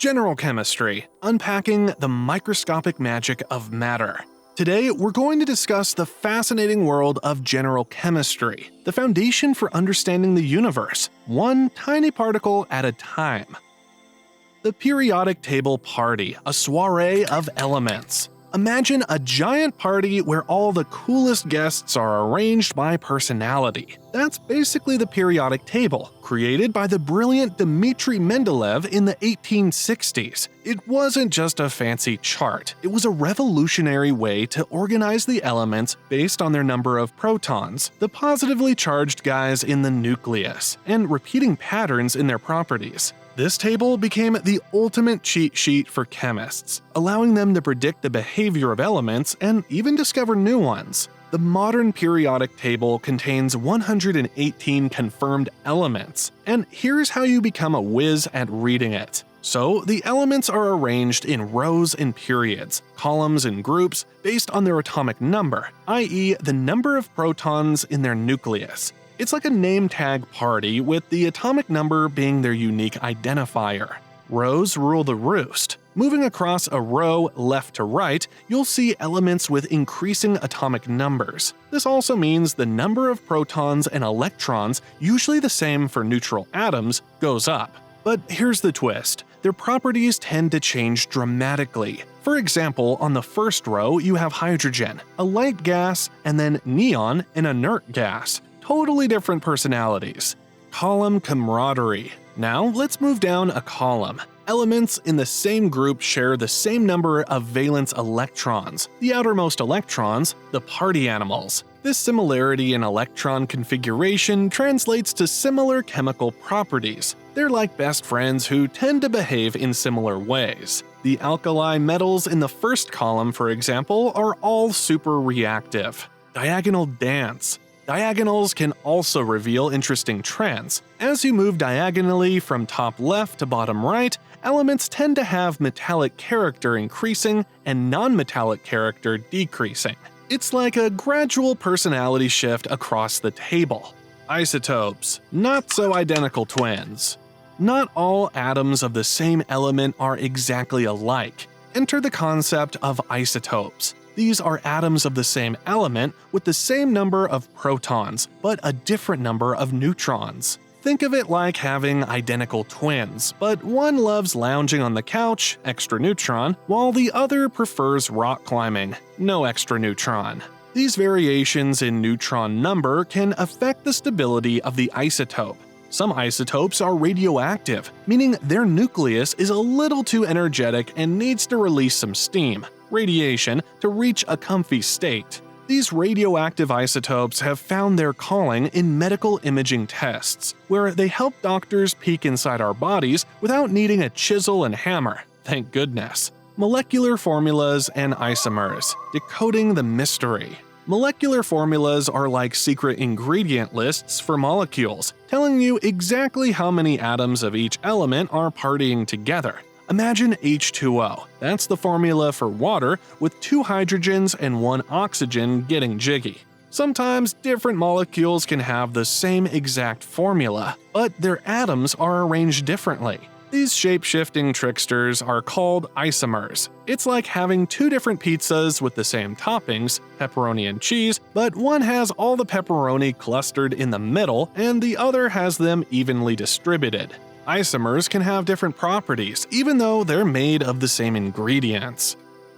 General Chemistry, unpacking the microscopic magic of matter. Today, we're going to discuss the fascinating world of general chemistry, the foundation for understanding the universe, one tiny particle at a time. The periodic table party, a soiree of elements. Imagine a giant party where all the coolest guests are arranged by personality. That's basically the periodic table, created by the brilliant Dmitri Mendeleev in the 1860s. It wasn't just a fancy chart, it was a revolutionary way to organize the elements based on their number of protons, the positively charged guys in the nucleus, and repeating patterns in their properties. This table became the ultimate cheat sheet for chemists, allowing them to predict the behavior of elements and even discover new ones. The modern periodic table contains 118 confirmed elements, and here's how you become a whiz at reading it. So, the elements are arranged in rows and periods, columns and groups based on their atomic number, i.e., the number of protons in their nucleus. It's like a name tag party, with the atomic number being their unique identifier. Rows rule the roost. Moving across a row left to right, you'll see elements with increasing atomic numbers. This also means the number of protons and electrons, usually the same for neutral atoms, goes up. But here's the twist. Their properties tend to change dramatically. For example, on the first row you have hydrogen, a light gas, and then neon, an inert gas. Totally different personalities. Column camaraderie. Now let's move down a column. Elements in the same group share the same number of valence electrons, the outermost electrons, the party animals. This similarity in electron configuration translates to similar chemical properties. They're like best friends who tend to behave in similar ways. The alkali metals in the first column, for example, are all super reactive. Diagonal dance. Diagonals can also reveal interesting trends. As you move diagonally from top left to bottom right, elements tend to have metallic character increasing and non-metallic character decreasing. It's like a gradual personality shift across the table. Isotopes, not so identical twins. Not all atoms of the same element are exactly alike. Enter the concept of isotopes. These are atoms of the same element with the same number of protons, but a different number of neutrons. Think of it like having identical twins, but one loves lounging on the couch, extra neutron, while the other prefers rock climbing, no extra neutron. These variations in neutron number can affect the stability of the isotope. Some isotopes are radioactive, meaning their nucleus is a little too energetic and needs to release some steam, radiation, to reach a comfy state. These radioactive isotopes have found their calling in medical imaging tests, where they help doctors peek inside our bodies without needing a chisel and hammer, thank goodness. Molecular formulas and isomers, decoding the mystery. Molecular formulas are like secret ingredient lists for molecules, telling you exactly how many atoms of each element are partying together. Imagine H2O. That's the formula for water, with 2 hydrogens and 1 oxygen getting jiggy. Sometimes different molecules can have the same exact formula, but their atoms are arranged differently. These shape-shifting tricksters are called isomers. It's like having 2 different pizzas with the same toppings, pepperoni and cheese, but one has all the pepperoni clustered in the middle and the other has them evenly distributed. Isomers can have different properties, even though they're made of the same ingredients.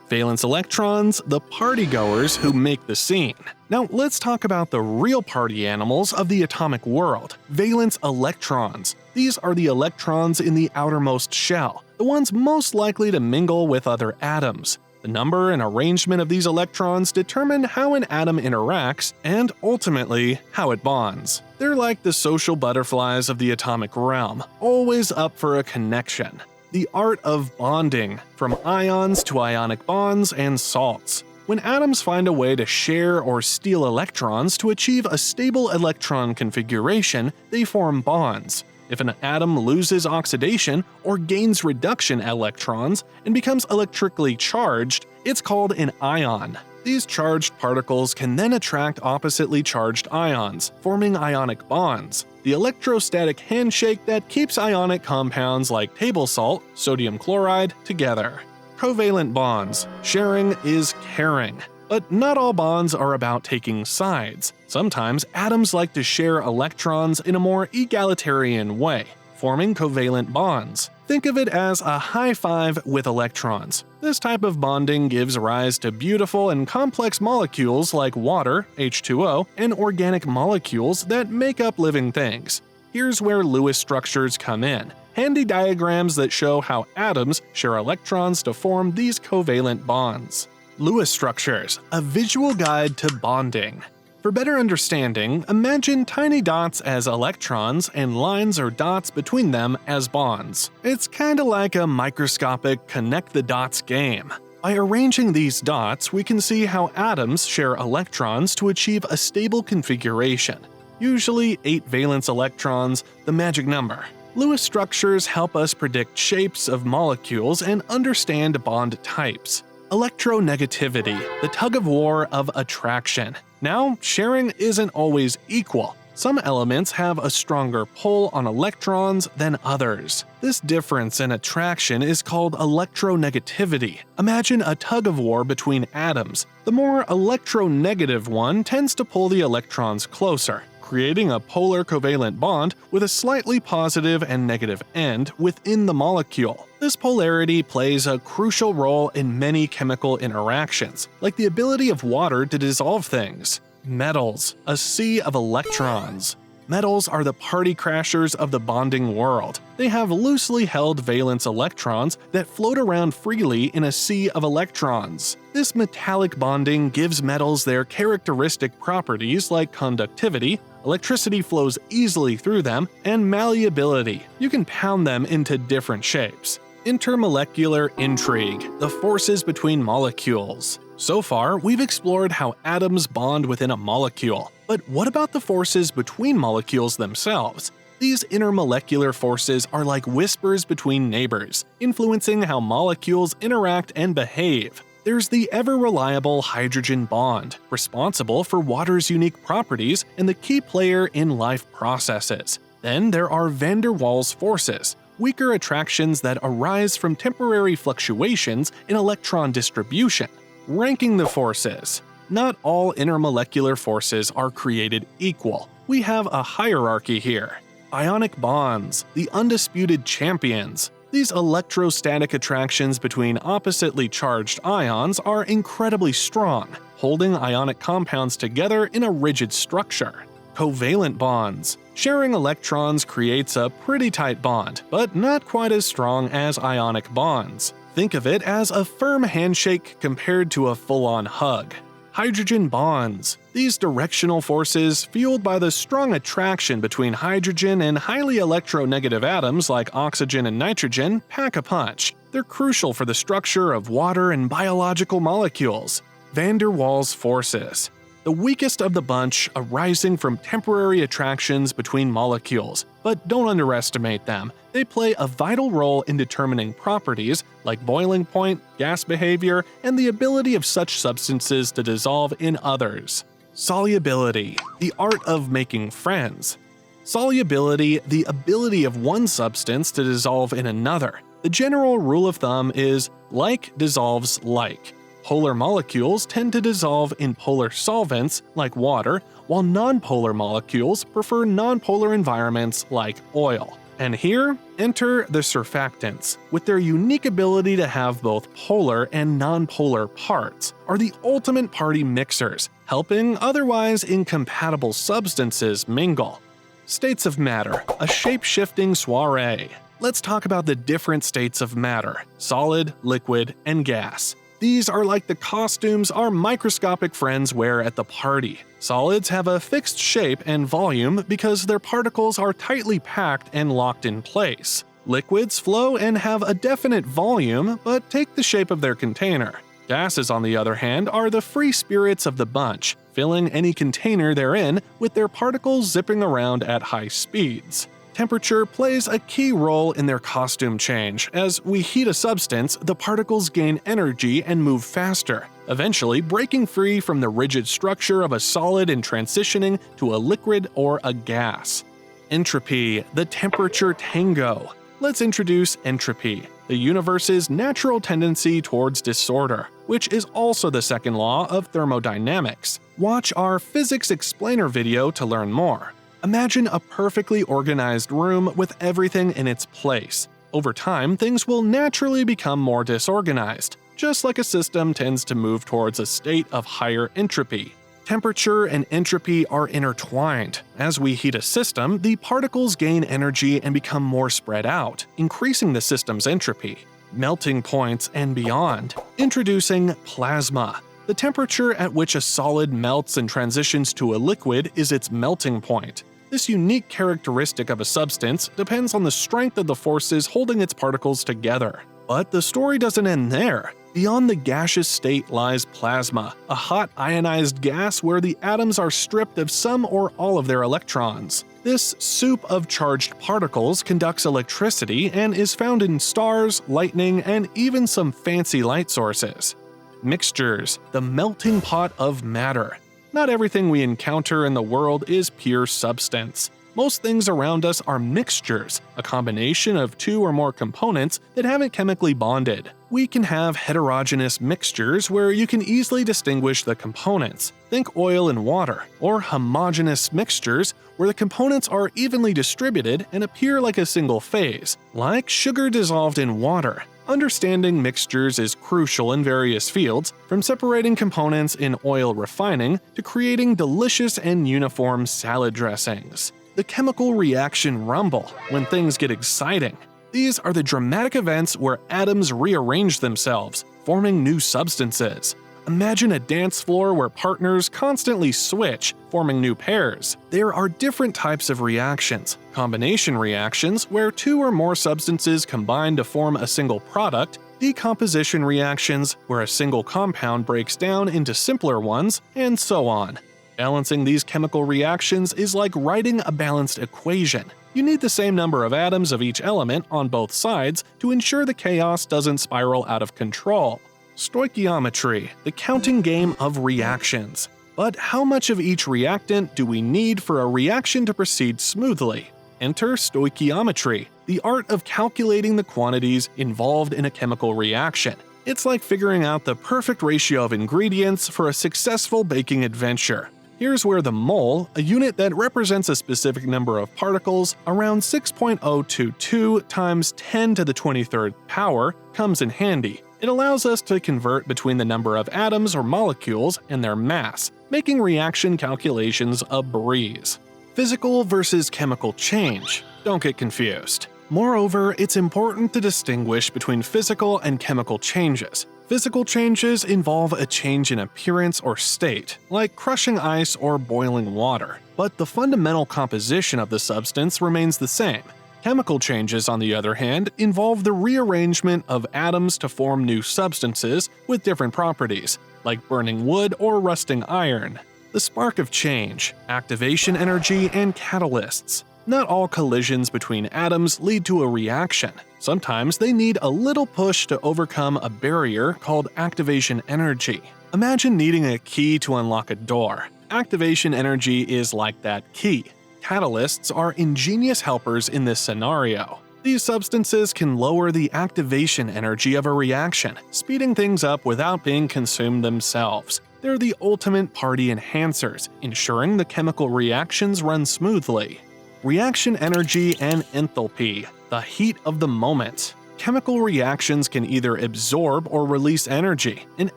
Valence Electrons, the partygoers who make the scene. Now let's talk about the real party animals of the atomic world, Valence Electrons. These are the electrons in the outermost shell, the ones most likely to mingle with other atoms. The number and arrangement of these electrons determine how an atom interacts and, ultimately, how it bonds. They're like the social butterflies of the atomic realm, always up for a connection. The art of bonding, from ions to ionic bonds and salts. When atoms find a way to share or steal electrons to achieve a stable electron configuration, they form bonds. If an atom loses oxidation or gains reduction electrons and becomes electrically charged, it's called an ion. These charged particles can then attract oppositely charged ions, forming ionic bonds. the electrostatic handshake that keeps ionic compounds like table salt, sodium chloride, together. Covalent bonds. Sharing is caring. But not all bonds are about taking sides. Sometimes atoms like to share electrons in a more egalitarian way, forming covalent bonds. Think of it as a high five with electrons. This type of bonding gives rise to beautiful and complex molecules like water, H2O, and organic molecules that make up living things. Here's where Lewis structures come in. Handy diagrams that show how atoms share electrons to form these covalent bonds. Lewis structures, a visual guide to bonding. For better understanding, imagine tiny dots as electrons and lines or dots between them as bonds. It's kinda like a microscopic connect the dots game. By arranging these dots, we can see how atoms share electrons to achieve a stable configuration. Usually 8 valence electrons, the magic number. Lewis structures help us predict shapes of molecules and understand bond types. Electronegativity, the tug-of-war of attraction. Now, sharing isn't always equal. Some elements have a stronger pull on electrons than others. This difference in attraction is called electronegativity. Imagine a tug-of-war between atoms. The more electronegative one tends to pull the electrons closer, creating a polar covalent bond with a slightly positive and negative end within the molecule. This polarity plays a crucial role in many chemical interactions, like the ability of water to dissolve things. Metals, a sea of electrons. Metals are the party crashers of the bonding world. They have loosely held valence electrons that float around freely in a sea of electrons. This metallic bonding gives metals their characteristic properties like conductivity, electricity flows easily through them, and malleability. You can pound them into different shapes. Intermolecular intrigue, the forces between molecules. So far, we've explored how atoms bond within a molecule. But what about the forces between molecules themselves? These intermolecular forces are like whispers between neighbors, influencing how molecules interact and behave. There's the ever-reliable hydrogen bond, responsible for water's unique properties and the key player in life processes. Then there are van der Waals forces, weaker attractions that arise from temporary fluctuations in electron distribution. Ranking the forces. Not all intermolecular forces are created equal. We have a hierarchy here. Ionic bonds, the undisputed champions. These electrostatic attractions between oppositely charged ions are incredibly strong, holding ionic compounds together in a rigid structure. Covalent bonds. Sharing electrons creates a pretty tight bond, but not quite as strong as ionic bonds. Think of it as a firm handshake compared to a full-on hug. Hydrogen bonds. These directional forces, fueled by the strong attraction between hydrogen and highly electronegative atoms like oxygen and nitrogen, pack a punch. They're crucial for the structure of water and biological molecules. Van der Waals forces. The weakest of the bunch arising from temporary attractions between molecules, but don't underestimate them. They play a vital role in determining properties like boiling point, gas behavior, and the ability of such substances to dissolve in others. Solubility, the art of making friends. Solubility, the ability of one substance to dissolve in another. The general rule of thumb is like dissolves like. Polar molecules tend to dissolve in polar solvents, like water, while nonpolar molecules prefer nonpolar environments like oil. And here, enter the surfactants. With their unique ability to have both polar and nonpolar parts, are the ultimate party mixers, helping otherwise incompatible substances mingle. States of matter, a shape-shifting soiree. Let's talk about the different states of matter: solid, liquid, and gas. These are like the costumes our microscopic friends wear at the party. Solids have a fixed shape and volume because their particles are tightly packed and locked in place. Liquids flow and have a definite volume, but take the shape of their container. Gases, on the other hand, are the free spirits of the bunch, filling any container they're in with their particles zipping around at high speeds. Temperature plays a key role in their costume change. As we heat a substance, the particles gain energy and move faster, eventually breaking free from the rigid structure of a solid and transitioning to a liquid or a gas. Entropy, the temperature tango. Let's introduce entropy, the universe's natural tendency towards disorder, which is also the second law of thermodynamics. Watch our Physics Explainer video to learn more. Imagine a perfectly organized room with everything in its place. Over time, things will naturally become more disorganized, just like a system tends to move towards a state of higher entropy. Temperature and entropy are intertwined. As we heat a system, the particles gain energy and become more spread out, increasing the system's entropy. Melting points and beyond. Introducing plasma. The temperature at which a solid melts and transitions to a liquid is its melting point. This unique characteristic of a substance depends on the strength of the forces holding its particles together. But the story doesn't end there. Beyond the gaseous state lies plasma, a hot ionized gas where the atoms are stripped of some or all of their electrons. This soup of charged particles conducts electricity and is found in stars, lightning, and even some fancy light sources. Mixtures, the melting pot of matter. Not everything we encounter in the world is pure substance. Most things around us are mixtures, a combination of two or more components that haven't chemically bonded. We can have heterogeneous mixtures where you can easily distinguish the components, think oil and water, or homogeneous mixtures where the components are evenly distributed and appear like a single phase, like sugar dissolved in water. Understanding mixtures is crucial in various fields, from separating components in oil refining to creating delicious and uniform salad dressings. The chemical reaction rumble, when things get exciting. These are the dramatic events where atoms rearrange themselves, forming new substances. Imagine a dance floor where partners constantly switch, forming new pairs. There are different types of reactions. Combination reactions, where two or more substances combine to form a single product. Decomposition reactions, where a single compound breaks down into simpler ones, and so on. Balancing these chemical reactions is like writing a balanced equation. You need the same number of atoms of each element on both sides to ensure the chaos doesn't spiral out of control. Stoichiometry, the counting game of reactions. But how much of each reactant do we need for a reaction to proceed smoothly? Enter stoichiometry, the art of calculating the quantities involved in a chemical reaction. It's like figuring out the perfect ratio of ingredients for a successful baking adventure. Here's where the mole, a unit that represents a specific number of particles around 6.022 times 10 to the 23rd power, comes in handy. It allows us to convert between the number of atoms or molecules and their mass, making reaction calculations a breeze. Physical versus chemical change. Don't get confused. Moreover, it's important to distinguish between physical and chemical changes. Physical changes involve a change in appearance or state, like crushing ice or boiling water, but the fundamental composition of the substance remains the same. Chemical changes, on the other hand, involve the rearrangement of atoms to form new substances with different properties, like burning wood or rusting iron. The spark of change, activation energy, and catalysts. Not all collisions between atoms lead to a reaction. Sometimes they need a little push to overcome a barrier called activation energy. Imagine needing a key to unlock a door. Activation energy is like that key. Catalysts are ingenious helpers in this scenario. These substances can lower the activation energy of a reaction, speeding things up without being consumed themselves. They're the ultimate party enhancers, ensuring the chemical reactions run smoothly. Reaction energy and enthalpy, the heat of the moment. Chemical reactions can either absorb or release energy. An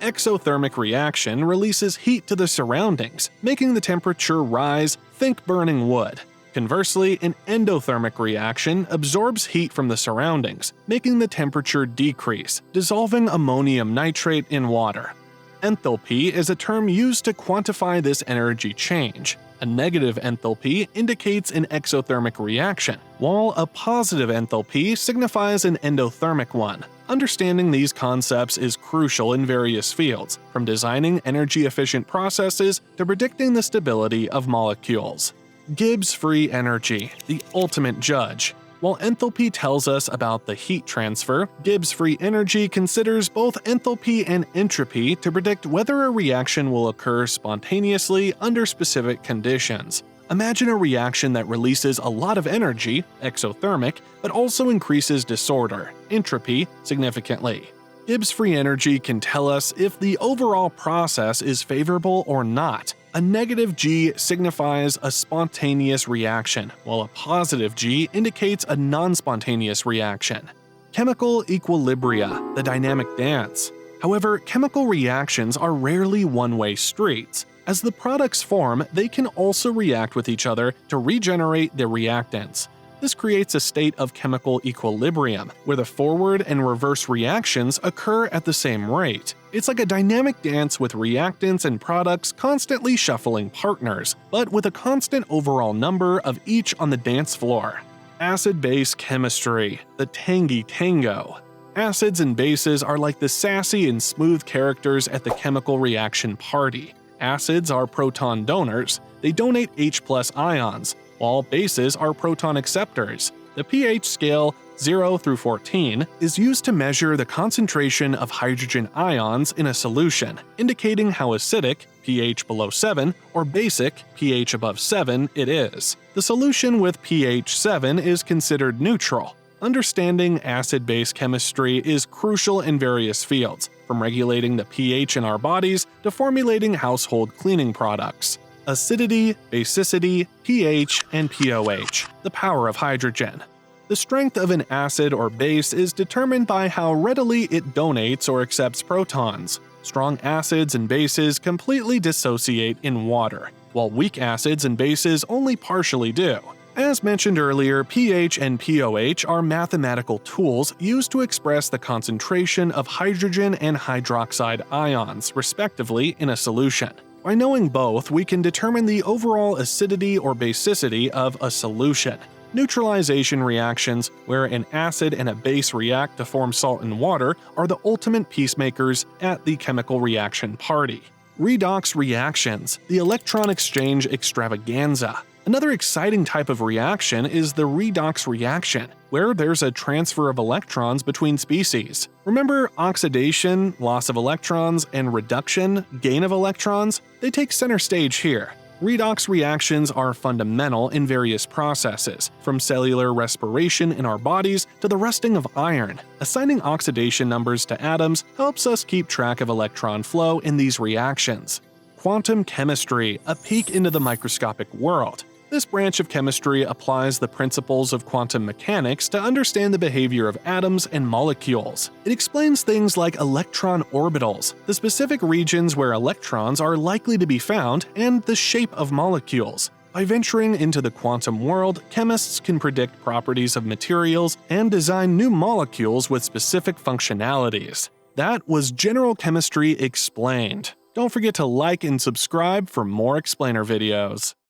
exothermic reaction releases heat to the surroundings, making the temperature rise, think burning wood. Conversely, an endothermic reaction absorbs heat from the surroundings, making the temperature decrease, dissolving ammonium nitrate in water. Enthalpy is a term used to quantify this energy change. A negative enthalpy indicates an exothermic reaction, while a positive enthalpy signifies an endothermic one. Understanding these concepts is crucial in various fields, from designing energy-efficient processes to predicting the stability of molecules. Gibbs free energy, the ultimate judge. While enthalpy tells us about the heat transfer, Gibbs free energy considers both enthalpy and entropy to predict whether a reaction will occur spontaneously under specific conditions. Imagine a reaction that releases a lot of energy, exothermic, but also increases disorder, entropy, significantly. Gibbs free energy can tell us if the overall process is favorable or not. A negative G signifies a spontaneous reaction, while a positive G indicates a non-spontaneous reaction. Chemical equilibria, the dynamic dance. However, chemical reactions are rarely one-way streets. As the products form, they can also react with each other to regenerate the reactants. This creates a state of chemical equilibrium, where the forward and reverse reactions occur at the same rate. It's like a dynamic dance with reactants and products constantly shuffling partners, but with a constant overall number of each on the dance floor. Acid-base chemistry, the tangy tango. Acids and bases are like the sassy and smooth characters at the chemical reaction party. Acids are proton donors, they donate H+ ions, while bases are proton acceptors. The pH scale 0 through 14 is used to measure the concentration of hydrogen ions in a solution, indicating how acidic, pH below 7, or basic, pH above 7, it is. The solution with pH 7 is considered neutral. Understanding acid-base chemistry is crucial in various fields, from regulating the pH in our bodies to formulating household cleaning products. Acidity, basicity, pH, and pOH, the power of hydrogen. The strength of an acid or base is determined by how readily it donates or accepts protons. Strong acids and bases completely dissociate in water, while weak acids and bases only partially do. As mentioned earlier, pH and pOH are mathematical tools used to express the concentration of hydrogen and hydroxide ions, respectively, in a solution. By knowing both, we can determine the overall acidity or basicity of a solution. Neutralization reactions, where an acid and a base react to form salt and water, are the ultimate peacemakers at the chemical reaction party. Redox reactions, the electron exchange extravaganza. Another exciting type of reaction is the redox reaction, where there's a transfer of electrons between species. Remember oxidation, loss of electrons, and reduction, gain of electrons? They take center stage here. Redox reactions are fundamental in various processes, from cellular respiration in our bodies to the rusting of iron. Assigning oxidation numbers to atoms helps us keep track of electron flow in these reactions. Quantum chemistry, a peek into the microscopic world. This branch of chemistry applies the principles of quantum mechanics to understand the behavior of atoms and molecules. It explains things like electron orbitals, the specific regions where electrons are likely to be found, and the shape of molecules. By venturing into the quantum world, chemists can predict properties of materials and design new molecules with specific functionalities. That was General Chemistry Explained. Don't forget to like and subscribe for more explainer videos.